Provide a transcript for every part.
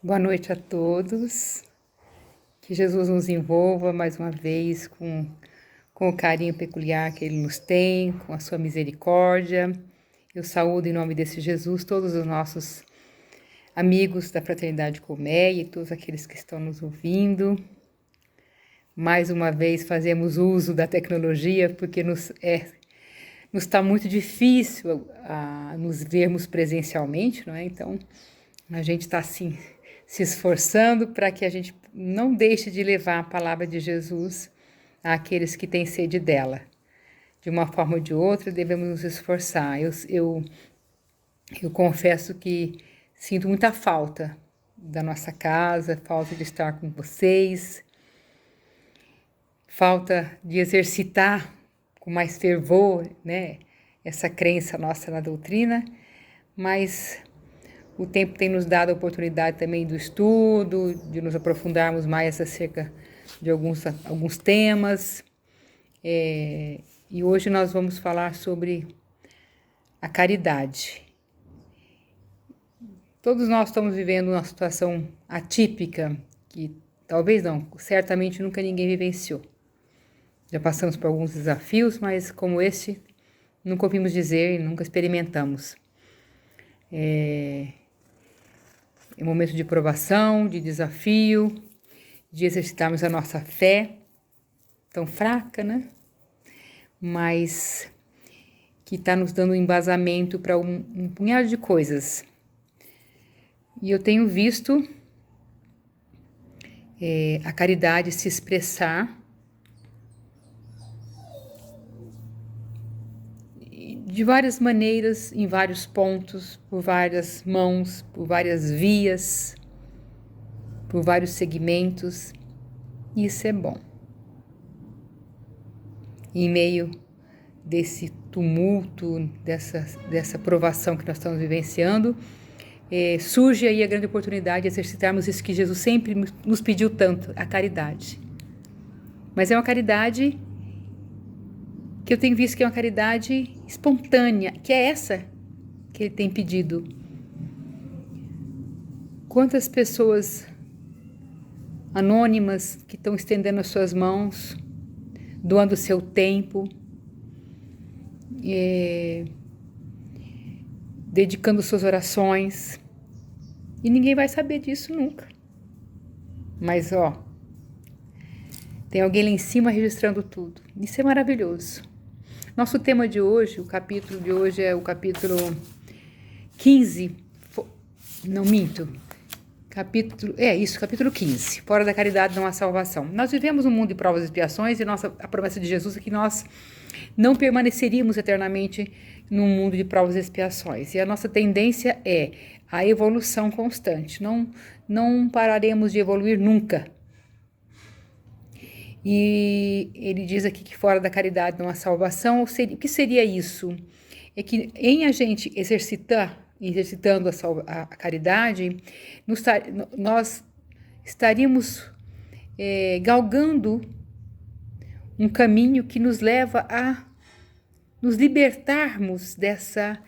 Boa noite a todos. Que Jesus nos envolva mais uma vez com o carinho peculiar que Ele nos tem, com a sua misericórdia. Eu saúdo em nome desse Jesus todos os nossos amigos da Fraternidade Colmeia e todos aqueles que estão nos ouvindo. Mais uma vez fazemos uso da tecnologia porque nos está muito difícil nos vermos presencialmente, não é? Então, a gente está assim se esforçando para que a gente não deixe de levar a palavra de Jesus àqueles que têm sede dela. De uma forma ou de outra, devemos nos esforçar. Eu confesso que sinto muita falta da nossa casa, falta de estar com vocês, falta de exercitar com mais fervor, né, essa crença nossa na doutrina, mas o tempo tem nos dado a oportunidade também do estudo, de nos aprofundarmos mais acerca de alguns temas. E hoje nós vamos falar sobre a caridade. Todos nós estamos vivendo uma situação atípica, que talvez não, certamente nunca ninguém vivenciou. Já passamos por alguns desafios, mas como esse, nunca ouvimos dizer e nunca experimentamos. É um momento de provação, de desafio, de exercitarmos a nossa fé, tão fraca, né? Mas que está nos dando um embasamento para um punhado de coisas. E eu tenho visto a caridade se expressar de várias maneiras, em vários pontos, por várias mãos, por várias vias, por vários segmentos. Isso é bom. Em meio desse tumulto, dessa provação que nós estamos vivenciando, surge aí a grande oportunidade de exercitarmos isso que Jesus sempre nos pediu tanto, a caridade. Mas é uma caridade que eu tenho visto que é uma caridade espontânea, que é essa que Ele tem pedido. Quantas pessoas anônimas que estão estendendo as suas mãos, doando o seu tempo, dedicando suas orações, e ninguém vai saber disso nunca. Mas, tem alguém lá em cima registrando tudo. Isso é maravilhoso. Nosso tema de hoje, o capítulo de hoje é o capítulo 15, não minto, capítulo 15, fora da caridade não há salvação. Nós vivemos um mundo de provas e expiações e a promessa de Jesus é que nós não permaneceríamos eternamente num mundo de provas e expiações. E a nossa tendência é a evolução constante, não pararemos de evoluir nunca. E ele diz aqui que fora da caridade não há salvação. O que seria isso? É que em a gente exercitando a caridade, nós estaríamos galgando um caminho que nos leva a nos libertarmos dessa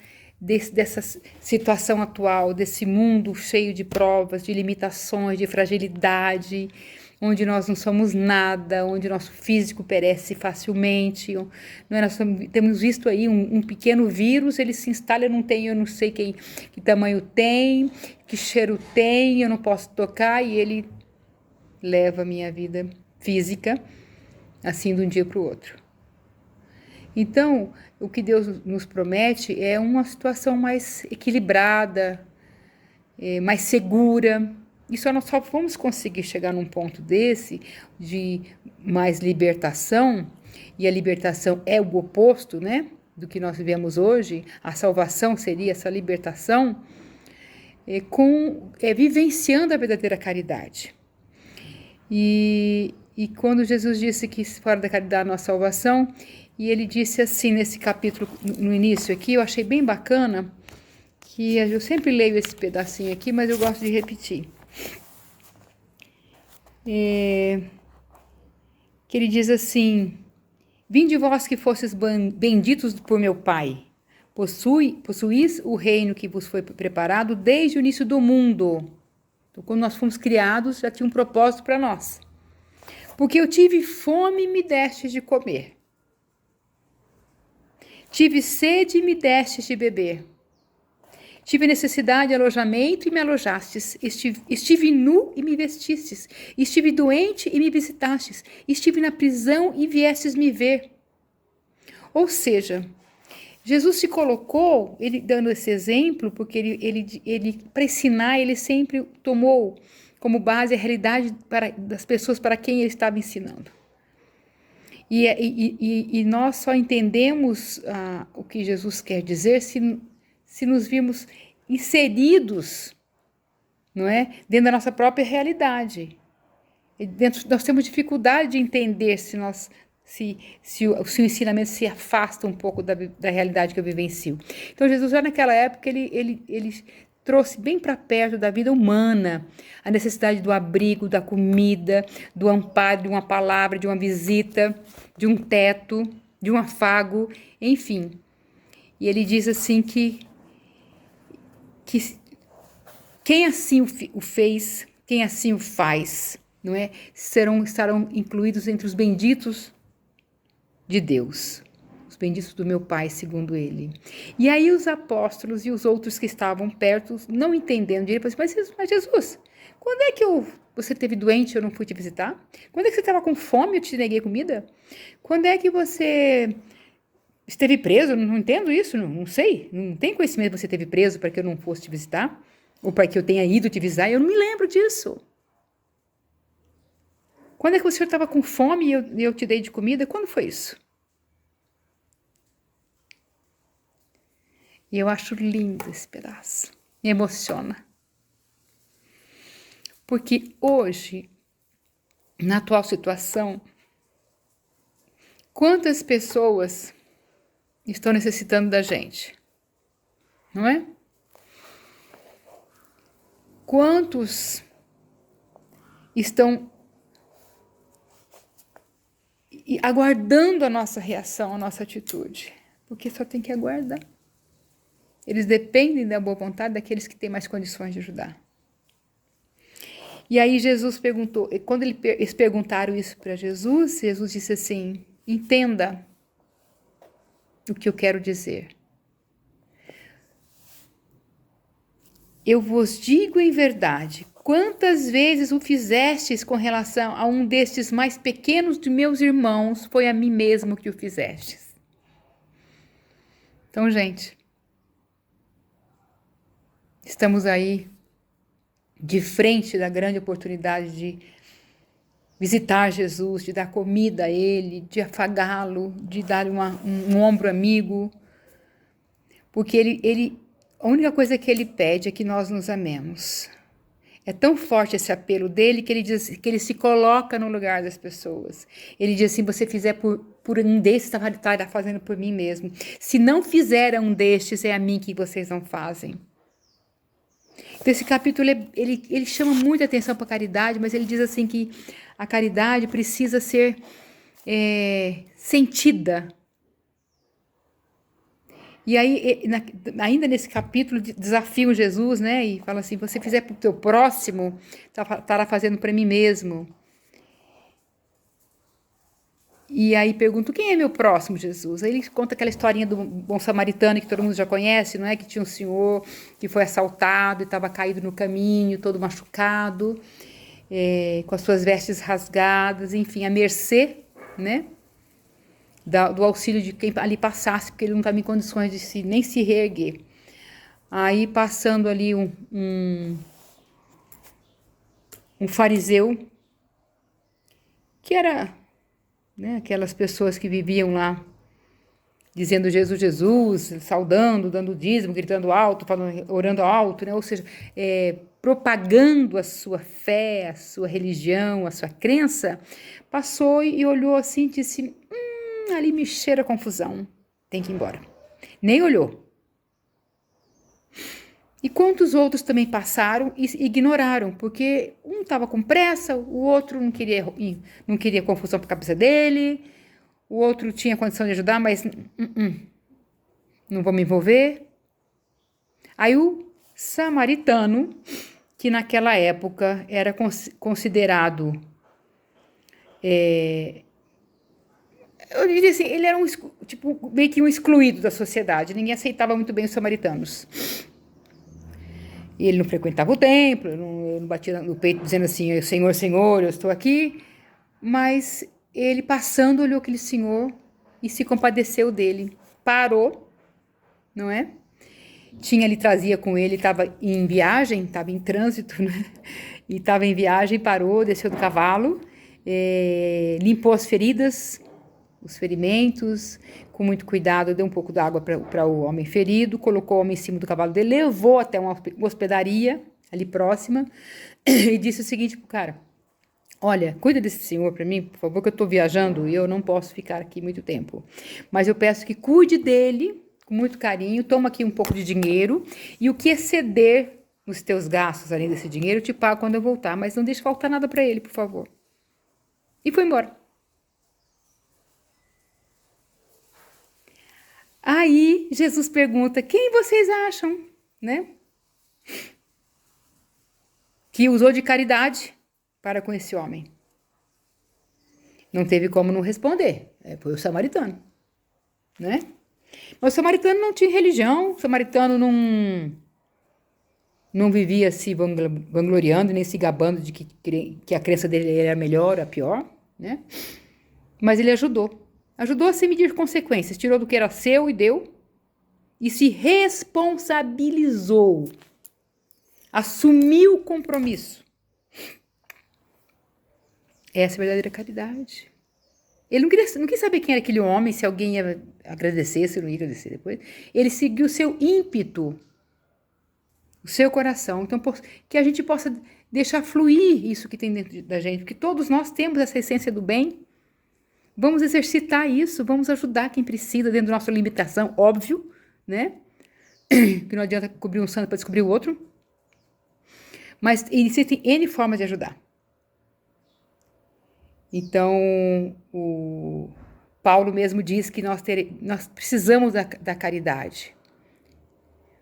situação atual, desse mundo cheio de provas, de limitações, de fragilidade, onde nós não somos nada, onde nosso físico perece facilmente. Não é? Nós temos visto aí um pequeno vírus, ele se instala, eu não sei que tamanho tem, que cheiro tem, eu não posso tocar, e ele leva a minha vida física, assim, de um dia para o outro. Então, o que Deus nos promete é uma situação mais equilibrada, mais segura. E nós só vamos conseguir chegar num ponto desse, de mais libertação, e a libertação é o oposto, né, do que nós vivemos hoje. A salvação seria essa libertação, vivenciando a verdadeira caridade. E quando Jesus disse que fora da caridade não há salvação, e ele disse assim nesse capítulo, no início aqui, eu achei bem bacana, que eu sempre leio esse pedacinho aqui, mas eu gosto de repetir. Que ele diz assim: vinde vós que fostes benditos por meu Pai, possuís o reino que vos foi preparado desde o início do mundo. Então, quando nós fomos criados, já tinha um propósito para nós. Porque eu tive fome e me deste de comer. Tive sede e me destes de beber. Tive necessidade de alojamento e me alojastes. Estive nu e me vestistes. Estive doente e me visitastes. Estive na prisão e viestes me ver. Ou seja, Jesus se colocou, ele dando esse exemplo, porque ele para ensinar, ele sempre tomou como base a realidade das pessoas para quem ele estava ensinando. E nós só entendemos o que Jesus quer dizer se nos virmos inseridos, não é? Dentro da nossa própria realidade. Nós temos dificuldade de entender se o ensinamento se afasta um pouco da realidade que eu vivencio. Então, Jesus, já naquela época, ele trouxe bem para perto da vida humana a necessidade do abrigo, da comida, do amparo, de uma palavra, de uma visita, de um teto, de um afago, enfim. E ele diz assim que quem assim o fez, quem assim o faz, não é? Estarão incluídos entre os benditos de Deus, os benditos do meu Pai, segundo ele. E aí os apóstolos e os outros que estavam perto, não entendendo direito, falaram assim, mas Jesus, quando é que você esteve doente e eu não fui te visitar? Quando é que você estava com fome e eu te neguei comida? Quando é que você esteve preso? Eu não entendo isso, não sei. Não tenho conhecimento que você esteve preso para que eu não fosse te visitar? Ou para que eu tenha ido te visitar? Eu não me lembro disso. Quando é que o senhor estava com fome e eu te dei de comida? Quando foi isso? E eu acho lindo esse pedaço. Me emociona. Porque hoje, na atual situação, quantas pessoas estão necessitando da gente? Não é? Quantos estão aguardando a nossa reação, a nossa atitude? Porque só tem que aguardar. Eles dependem da boa vontade daqueles que têm mais condições de ajudar. E aí Jesus perguntou, quando eles perguntaram isso para Jesus, Jesus disse assim, entenda o que eu quero dizer. Eu vos digo em verdade, quantas vezes o fizestes com relação a um destes mais pequenos de meus irmãos, foi a mim mesmo que o fizestes. Então, gente, estamos aí de frente da grande oportunidade de visitar Jesus, de dar comida a Ele, de afagá-lo, de dar um ombro amigo, porque a única coisa que Ele pede é que nós nos amemos. É tão forte esse apelo dele que ele diz que ele se coloca no lugar das pessoas. Ele diz assim, você fizer por um destes, está fazendo por mim mesmo. Se não fizer um destes, é a mim que vocês não fazem. Então, esse capítulo, ele chama muita atenção para a caridade, mas ele diz assim que a caridade precisa ser sentida. E aí, ainda nesse capítulo, desafiam Jesus, né? E fala assim, você fizer para o teu próximo, estará fazendo para mim mesmo. E aí pergunto, quem é meu próximo, Jesus? Aí ele conta aquela historinha do bom samaritano que todo mundo já conhece, não é? Que tinha um senhor que foi assaltado e estava caído no caminho, todo machucado, com as suas vestes rasgadas, enfim, à mercê, né? Do auxílio de quem ali passasse, porque ele não estava em condições de nem se reerguer. Aí passando ali um fariseu, que era, né, aquelas pessoas que viviam lá, dizendo Jesus, Jesus, saudando, dando dízimo, gritando alto, orando alto, né? Ou seja, propagando a sua fé, a sua religião, a sua crença, passou e olhou assim e disse, ali me cheira confusão, tem que ir embora. Nem olhou. E quantos outros também passaram e ignoraram, porque um estava com pressa, o outro não queria confusão para a cabeça dele, o outro tinha condição de ajudar, mas não vou me envolver. Aí o samaritano, que naquela época era considerado, eu diria assim, ele era tipo, meio que um excluído da sociedade, ninguém aceitava muito bem os samaritanos. E ele não frequentava o templo, ele não batia no peito dizendo assim, Senhor, Senhor, eu estou aqui, mas ele passando olhou aquele senhor e se compadeceu dele, parou, não é? Trazia com ele, estava em viagem, estava em trânsito, né? E estava em viagem, parou, desceu do cavalo, limpou as feridas, os ferimentos, com muito cuidado, deu um pouco d'água para o homem ferido, colocou o homem em cima do cavalo dele, levou até uma hospedaria ali próxima e disse o seguinte pro cara: olha, cuida desse senhor para mim, por favor, que eu estou viajando e eu não posso ficar aqui muito tempo. Mas eu peço que cuide dele com muito carinho, toma aqui um pouco de dinheiro e o que exceder nos teus gastos, além desse dinheiro, eu te pago quando eu voltar, mas não deixe faltar nada para ele, por favor. E foi embora. Aí Jesus pergunta: quem vocês acham, né? Que usou de caridade para com esse homem? Não teve como não responder. Foi o samaritano, né? Mas o samaritano não tinha religião, o samaritano não vivia se vangloriando, nem se gabando de que a crença dele era melhor ou pior, né? Mas ele ajudou. Ajudou a se medir consequências, tirou do que era seu e deu, e se responsabilizou. Assumiu o compromisso. Essa é a verdadeira caridade. Ele não quis saber quem era aquele homem, se alguém ia agradecer, se não ia agradecer depois. Ele seguiu o seu ímpeto, o seu coração. Então, que a gente possa deixar fluir isso que tem dentro da gente, porque todos nós temos essa essência do bem. Vamos exercitar isso, vamos ajudar quem precisa dentro da nossa limitação, óbvio, né? Que não adianta cobrir um santo para descobrir o outro. Mas existem N formas de ajudar. Então, o Paulo mesmo diz que nós precisamos da caridade.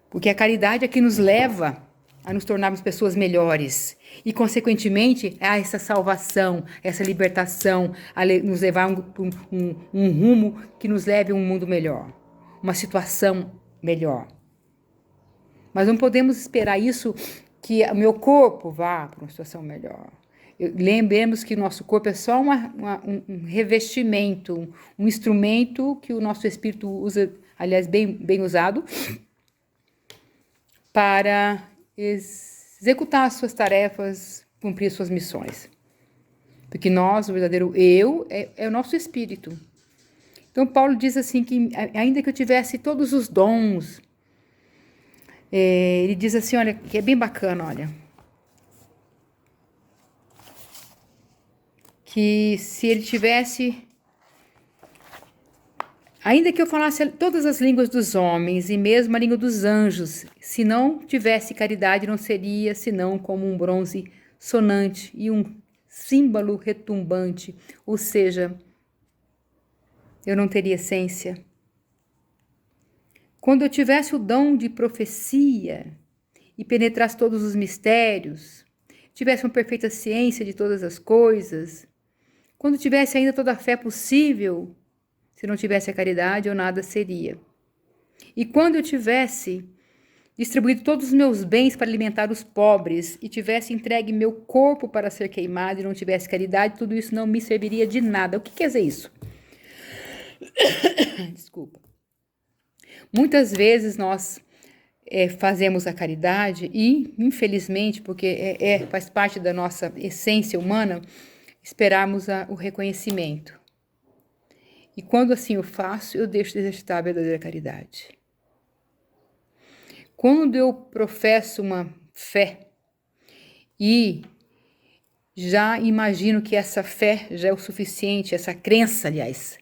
Porque a caridade é que nos leva a nos tornarmos pessoas melhores. E, consequentemente, a essa salvação, essa libertação, a nos levar um rumo que nos leve a um mundo melhor. Uma situação melhor. Mas não podemos esperar isso, que o meu corpo vá para uma situação melhor. Lembremos que o nosso corpo é só um revestimento, um instrumento que o nosso espírito usa, aliás, bem usado, para executar as suas tarefas, cumprir suas missões. Porque nós, o verdadeiro eu, é o nosso espírito. Então, Paulo diz assim que, ainda que eu tivesse todos os dons, ele diz assim, olha, que é bem bacana, olha, que se ele tivesse, ainda que eu falasse todas as línguas dos homens e mesmo a língua dos anjos, se não tivesse caridade, não seria senão como um bronze sonante e um símbolo retumbante, ou seja, eu não teria essência. Quando eu tivesse o dom de profecia e penetrasse todos os mistérios, tivesse uma perfeita ciência de todas as coisas, quando tivesse ainda toda a fé possível, se não tivesse a caridade, eu nada seria. E quando eu tivesse distribuído todos os meus bens para alimentar os pobres e tivesse entregue meu corpo para ser queimado e não tivesse caridade, tudo isso não me serviria de nada. O que quer dizer isso? Desculpa. Muitas vezes nós fazemos a caridade e, infelizmente, porque faz parte da nossa essência humana, esperarmos o reconhecimento. E quando assim eu faço, eu deixo de exercitar a verdadeira caridade. Quando eu professo uma fé e já imagino que essa fé já é o suficiente, essa crença, aliás,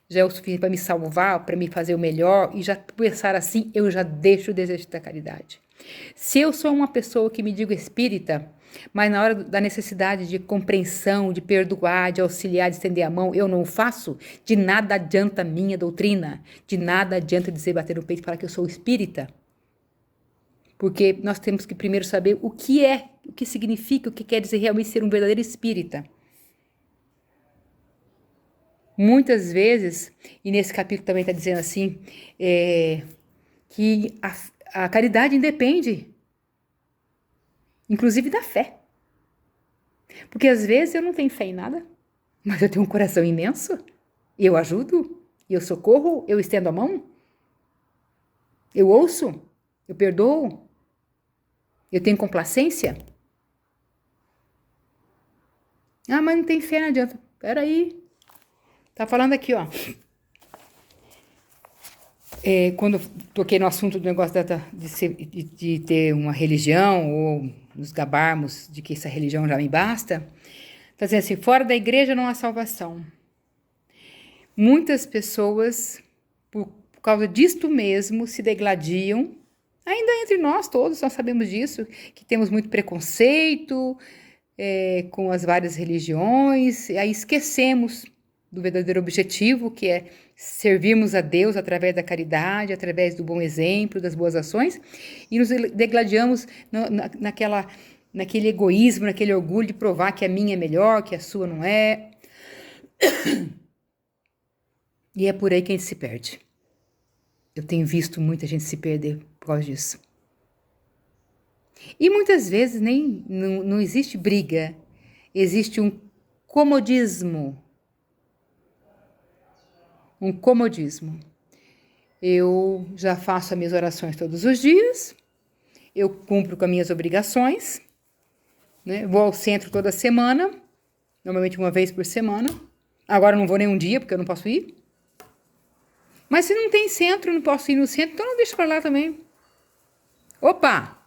já é o suficiente para me salvar, para me fazer o melhor, e já pensar assim, eu já deixo de exercitar a caridade. Se eu sou uma pessoa que me digo espírita, mas na hora da necessidade de compreensão, de perdoar, de auxiliar, de estender a mão, eu não faço, de nada adianta a minha doutrina, de nada adianta dizer, bater no peito e falar que eu sou espírita. Porque nós temos que primeiro saber o que é o que significa, o que quer dizer realmente ser um verdadeiro espírita. Muitas vezes, e nesse capítulo também está dizendo assim, que a caridade independe, inclusive da fé. Porque às vezes eu não tenho fé em nada, mas eu tenho um coração imenso, e eu ajudo, e eu socorro, eu estendo a mão, eu ouço, eu perdoo, eu tenho complacência. Ah, mas não tem fé, não adianta. Peraí. Tá falando aqui, ó. Quando eu toquei no assunto do negócio de ter uma religião, ou nos gabarmos de que essa religião já me basta, tá dizendo assim, fora da igreja não há salvação. Muitas pessoas, por causa disto mesmo, se degladiam. Ainda entre nós todos, nós sabemos disso, que temos muito preconceito com as várias religiões, e aí esquecemos do verdadeiro objetivo, que é servirmos a Deus através da caridade, através do bom exemplo, das boas ações, e nos degladiamos naquele egoísmo, naquele orgulho de provar que a minha é melhor, que a sua não é. E é por aí que a gente se perde. Eu tenho visto muita gente se perder por causa disso. E muitas vezes não existe briga, existe um comodismo. Um comodismo. Eu já faço as minhas orações todos os dias, eu cumpro com as minhas obrigações, né? Vou ao centro toda semana, normalmente uma vez por semana. Agora não vou nem um dia, porque eu não posso ir. Mas se não tem centro, não posso ir no centro, então não deixa para lá também. Opa!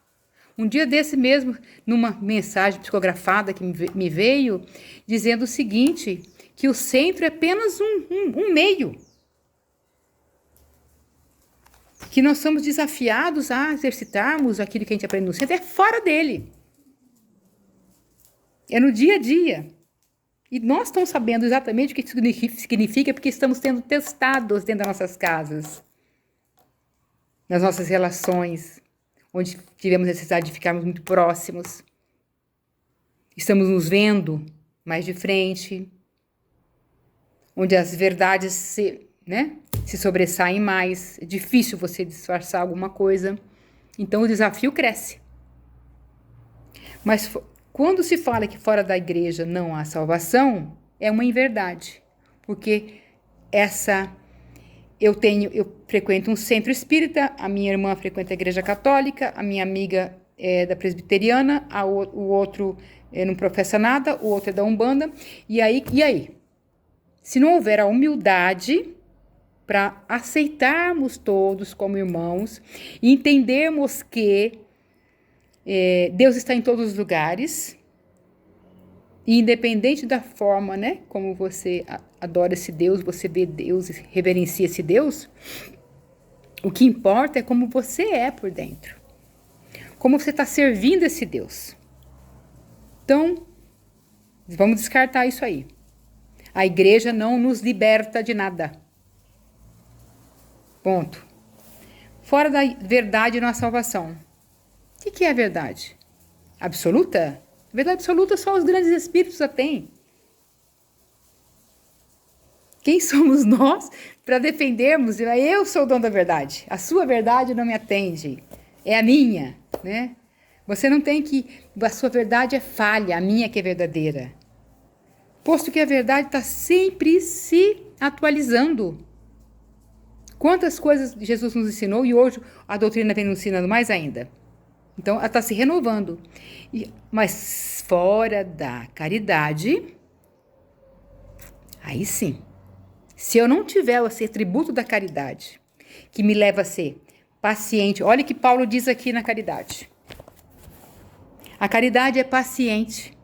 Um dia desse mesmo, numa mensagem psicografada que me veio, dizendo o seguinte, que o centro é apenas um meio. Que nós somos desafiados a exercitarmos aquilo que a gente aprende no centro, é fora dele. É no dia a dia. E nós estamos sabendo exatamente o que isso significa, porque estamos sendo testados dentro das nossas casas, nas nossas relações, onde tivemos necessidade de ficarmos muito próximos. Estamos nos vendo mais de frente, onde as verdades se sobressaem mais. É difícil você disfarçar alguma coisa. Então, o desafio cresce. Mas quando se fala que fora da igreja não há salvação, é uma inverdade. Porque eu frequento um centro espírita, a minha irmã frequenta a igreja católica, a minha amiga é da presbiteriana, o outro não professa nada, o outro é da Umbanda. E aí? Se não houver a humildade para aceitarmos todos como irmãos e entendermos que Deus está em todos os lugares, e independente da forma, né, como você adora esse Deus, você vê Deus, reverencia esse Deus, o que importa é como você é por dentro, como você está servindo esse Deus. Então, vamos descartar isso aí. A igreja não nos liberta de nada. Ponto. Fora da verdade não há salvação. O que é a verdade? Absoluta? A verdade absoluta só os grandes espíritos a têm. Quem somos nós para defendermos? Eu sou o dono da verdade. A sua verdade não me atende. É a minha, né? Você não tem que... A sua verdade é falha, a minha que é verdadeira. Posto que a verdade está sempre se atualizando. Quantas coisas Jesus nos ensinou e hoje a doutrina vem nos ensinando mais ainda. Então, ela está se renovando. Mas fora da caridade, aí sim. Se eu não tiver esse atributo da caridade, que me leva a ser paciente, olha o que Paulo diz aqui na caridade. A caridade é paciente.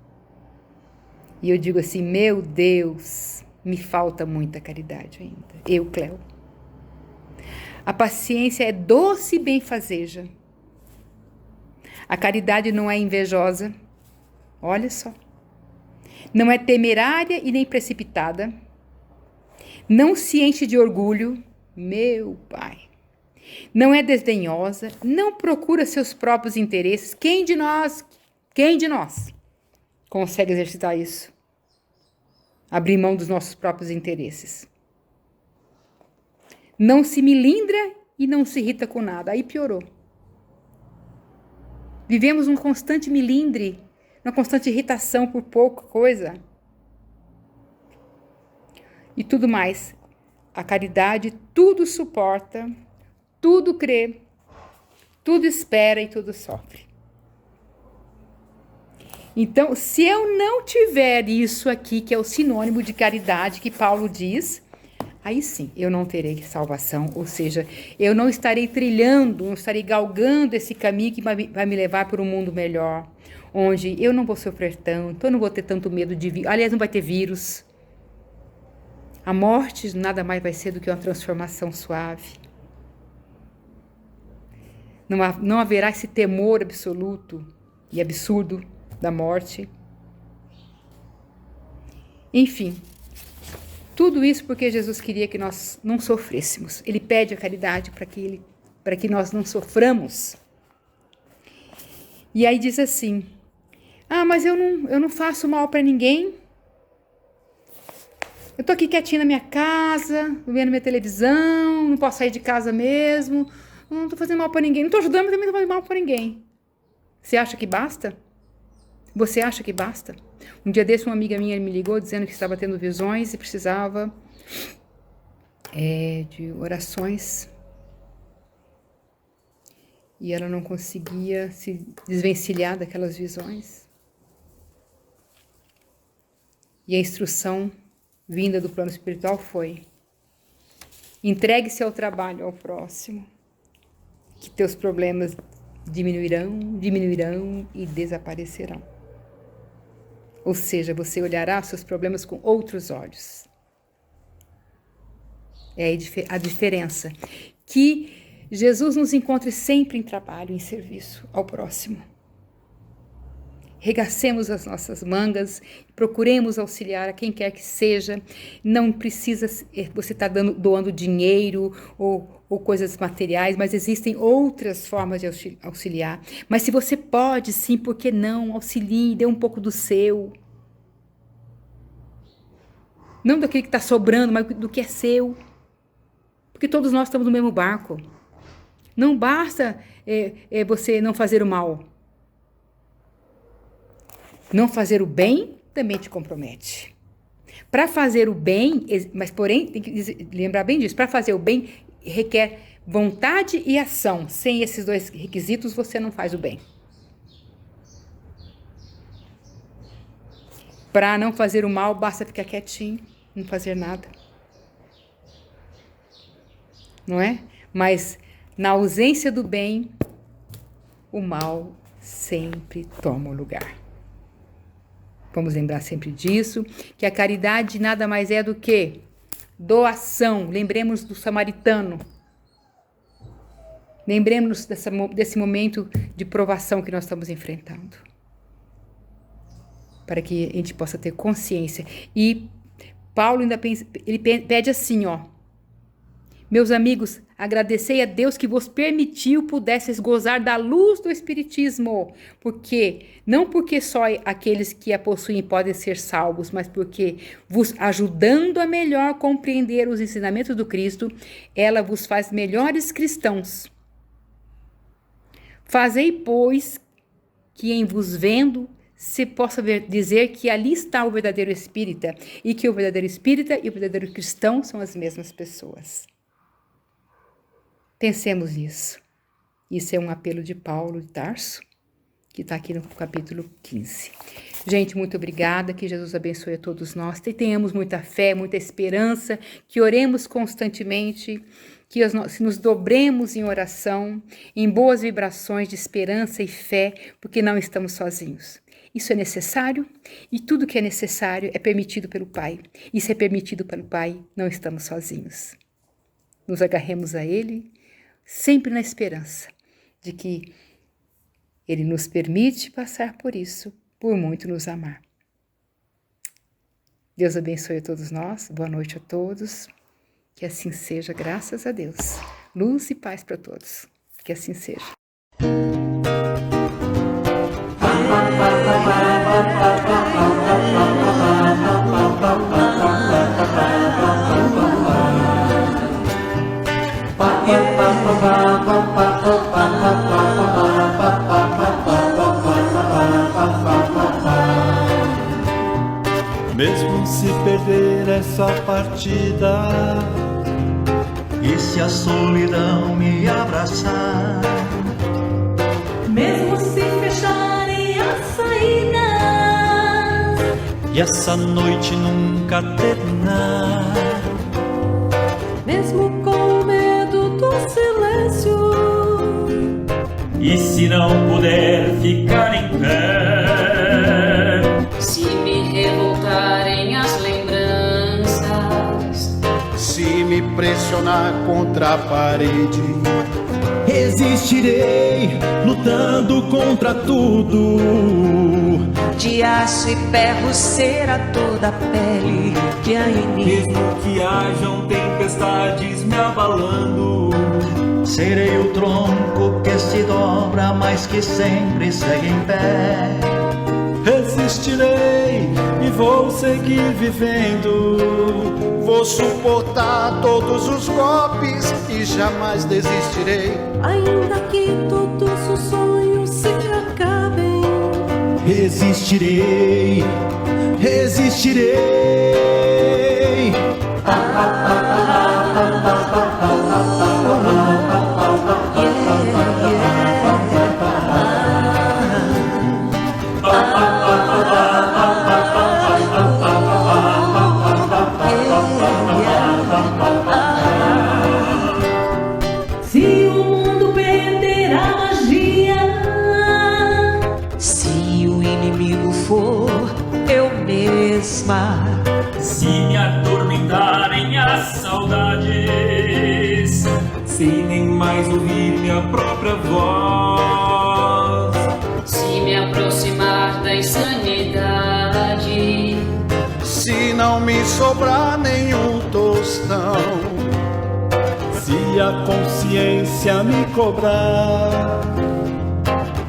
E eu digo assim, meu Deus, me falta muita caridade ainda. Eu, Cléo. A paciência é doce e benfazeja. A caridade não é invejosa. Olha só. Não é temerária e nem precipitada. Não se enche de orgulho. Meu Pai. Não é desdenhosa. Não procura seus próprios interesses. Quem de nós Quem de nós consegue exercitar isso? Abrir mão dos nossos próprios interesses. Não se melindra e não se irrita com nada. Aí piorou. Vivemos um constante melindre, uma constante irritação por pouca coisa. E tudo mais. A caridade tudo suporta, tudo crê, tudo espera e tudo sofre. Então, se eu não tiver isso aqui, que é o sinônimo de caridade que Paulo diz, aí sim, eu não terei salvação, ou seja, eu não estarei trilhando, não estarei galgando esse caminho que vai me levar para um mundo melhor, onde eu não vou sofrer tanto, eu não vou ter tanto medo de vírus, aliás, não vai ter vírus. A morte nada mais vai ser do que uma transformação suave. Não haverá esse temor absoluto e absurdo da morte. Enfim, tudo isso porque Jesus queria que nós não sofrêssemos. Ele pede a caridade para que nós não soframos. E aí diz assim: mas eu não faço mal para ninguém. Eu tô aqui quietinha na minha casa, vendo minha televisão, não posso sair de casa mesmo, não tô fazendo mal para ninguém, não tô ajudando, mas também não tô fazendo mal para ninguém. Você acha que basta? Você acha que basta? Um dia desse, uma amiga minha me ligou dizendo que estava tendo visões e precisava de orações. E ela não conseguia se desvencilhar daquelas visões. E a instrução vinda do plano espiritual foi: entregue-se ao trabalho, ao próximo, que teus problemas diminuirão e desaparecerão. Ou seja, você olhará seus problemas com outros olhos. É a diferença. Que Jesus nos encontre sempre em trabalho, em serviço ao próximo. Regacemos as nossas mangas, procuremos auxiliar a quem quer que seja. Não precisa você estar doando dinheiro ou coisas materiais, mas existem outras formas de auxiliar. Mas se você pode, sim, por que não? Auxilie, dê um pouco do seu. Não daquele que está sobrando, mas do que é seu. Porque todos nós estamos no mesmo barco. Não basta você não fazer o mal. Não fazer o bem também te compromete. Para fazer o bem, mas porém, tem que lembrar bem disso, para fazer o bem requer vontade e ação. Sem esses dois requisitos, você não faz o bem. Para não fazer o mal, basta ficar quietinho, não fazer nada. Não é? Mas na ausência do bem, o mal sempre toma o lugar. Vamos lembrar sempre disso, que a caridade nada mais é do que doação. Lembremos do samaritano. Lembremos desse momento de provação que nós estamos enfrentando. Para que a gente possa ter consciência. E Paulo ainda ele pede assim, meus amigos, agradecei a Deus que vos permitiu pudesseis gozar da luz do Espiritismo, não porque só aqueles que a possuem podem ser salvos, mas porque vos ajudando a melhor compreender os ensinamentos do Cristo, ela vos faz melhores cristãos. Fazei, pois, que em vos vendo se possa dizer que ali está o verdadeiro espírita e que o verdadeiro espírita e o verdadeiro cristão são as mesmas pessoas. Pensemos nisso. Isso é um apelo de Paulo de Tarso, que está aqui no capítulo 15. Gente, muito obrigada, que Jesus abençoe a todos nós, que tenhamos muita fé, muita esperança, que oremos constantemente, que nos dobremos em oração, em boas vibrações de esperança e fé, porque não estamos sozinhos. Isso é necessário e tudo que é necessário é permitido pelo Pai. E se é permitido pelo Pai, não estamos sozinhos. Nos agarremos a Ele, sempre na esperança de que Ele nos permite passar por isso, por muito nos amar. Deus abençoe a todos nós, boa noite a todos, que assim seja, graças a Deus. Luz e paz para todos, que assim seja. mesmo se perder essa partida. E se a solidão me abraçar, mesmo se fecharem as saídas, e essa noite nunca terminar, mesmo com medo do silêncio, e se não puder ficar em pé, se me revoltarem as lembranças, se me pressionar contra a parede, resistirei lutando contra tudo. De aço e ferro será toda a pele que há em mim. Mesmo que hajam tempestades me abalando, serei o tronco que se dobra, mas que sempre segue em pé. resistirei e vou seguir vivendo. vou suportar todos os golpes e jamais desistirei. ainda que todos os sonhos se acabem. Resistirei, resistirei. Se o mundo perder a magia, Se o inimigo for eu mesma, Se me atormentarem as saudades, se nem mais ouvir minha própria voz, se me aproximar da insanidade, Se não me sobrar nenhum tostão, se a consciência me cobrar,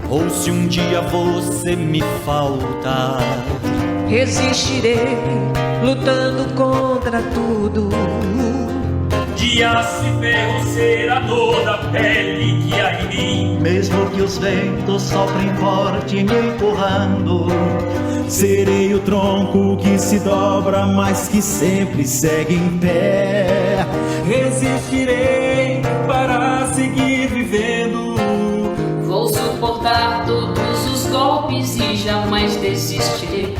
ou se um dia você me faltar, resistirei lutando contra tudo. de aço e ferro será toda a pele que há em mim. Mesmo que os ventos soprem forte me empurrando, Serei o tronco que se dobra, mas que sempre segue em pé. Resistirei para seguir vivendo. vou suportar todos os golpes e jamais desistirei.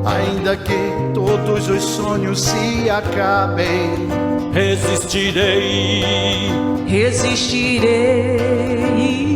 ainda que todos os sonhos se acabem. Resistirei, Resistirei.